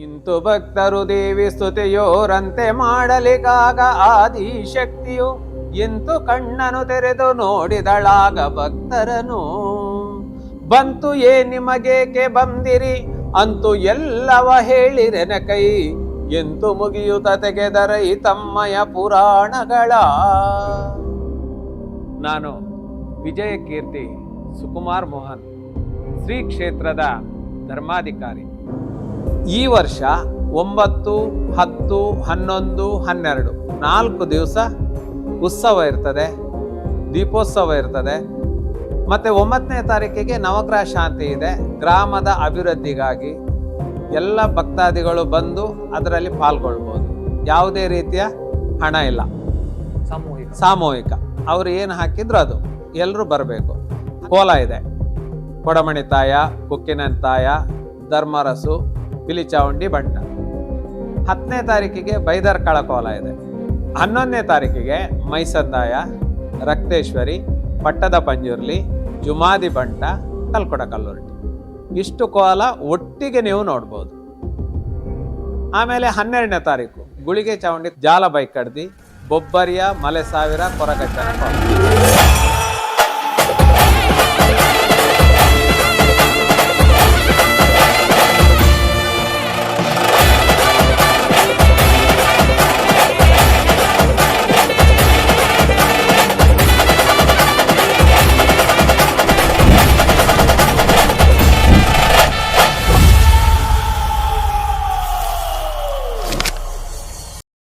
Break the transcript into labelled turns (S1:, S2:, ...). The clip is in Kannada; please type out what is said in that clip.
S1: ಇಂತು ಭಕ್ತರು ದೇವಿ ಸ್ತುತಿಯೋರಂತೆ ಮಾಡಲಿಕ್ಕಾಗ ಆದಿಶಕ್ತಿಯು ಎಂತು ಕಣ್ಣನು ತೆರೆದು ನೋಡಿದಳಾಗ ಭಕ್ತರನು ಬಂತು ನಿಮಗೇಕೆ ಬಂದಿರಿ ಅಂತೂ ಎಲ್ಲವ ಹೇಳಿರೆನ ಕೈ ಎಂತು ಮುಗಿಯುತ ತೆಗೆದರೈ ತಮ್ಮಯ ಪುರಾಣಗಳ. ನಾನು ವಿಜಯ ಕೀರ್ತಿ ಸುಕುಮಾರ್ ಮೋಹನ್, ಶ್ರೀ ಕ್ಷೇತ್ರದ ಧರ್ಮಾಧಿಕಾರಿ. ಈ ವರ್ಷ 9, 10, 11, 12 4 ದಿವಸ ಉತ್ಸವ ಇರ್ತದೆ, ದೀಪೋತ್ಸವ ಇರ್ತದೆ. ಮತ್ತು 9ನೇ ತಾರೀಕಿಗೆ ನವಗ್ರಹ ಶಾಂತಿ ಇದೆ. ಗ್ರಾಮದ ಅಭಿವೃದ್ಧಿಗಾಗಿ ಎಲ್ಲ ಭಕ್ತಾದಿಗಳು ಬಂದು ಅದರಲ್ಲಿ ಪಾಲ್ಗೊಳ್ಬೋದು. ಯಾವುದೇ ರೀತಿಯ ಹಣ ಇಲ್ಲ, ಸಾಮೂಹಿಕ. ಅವರು ಏನು ಹಾಕಿದ್ರು ಅದು ಎಲ್ಲರೂ ಬರಬೇಕು. ಕೋಲ ಇದೆ, ಕೊಡಮಣಿತಾಯ, ಕುಕ್ಕಿನಂತಾಯ, ಧರ್ಮರಸು, ಪಿಲಿಚಾವುಂಡಿ, ಬಂಟ. 10ನೇ ತಾರೀಕಿಗೆ ಬೈದರ್ ಕಳಕೋಲ ಇದೆ. 11ನೇ ತಾರೀಕಿಗೆ ಮೈಸಂದಾಯ, ರಕ್ತೇಶ್ವರಿ, ಪಟ್ಟದ ಪಂಜುರ್ಲಿ, ಜುಮಾದಿ ಬಂಟ, ಕಲ್ಕೊಡ ಕಲ್ಲುರಟಿ. ಇಷ್ಟು ಕೋಲ ಒಟ್ಟಿಗೆ ನೀವು ನೋಡ್ಬೋದು. ಆಮೇಲೆ 12ನೇ ತಾರೀಕು ಗುಳಿಗೆ ಚಾವುಂಡಿ, ಜಾಲ ಬೈಕಡ್ದಿ, ಬೊಬ್ಬರಿಯ, ಮಲೆ ಸಾವಿರ, ಕೊರಗಜ್ಜನ ಕೋಲ.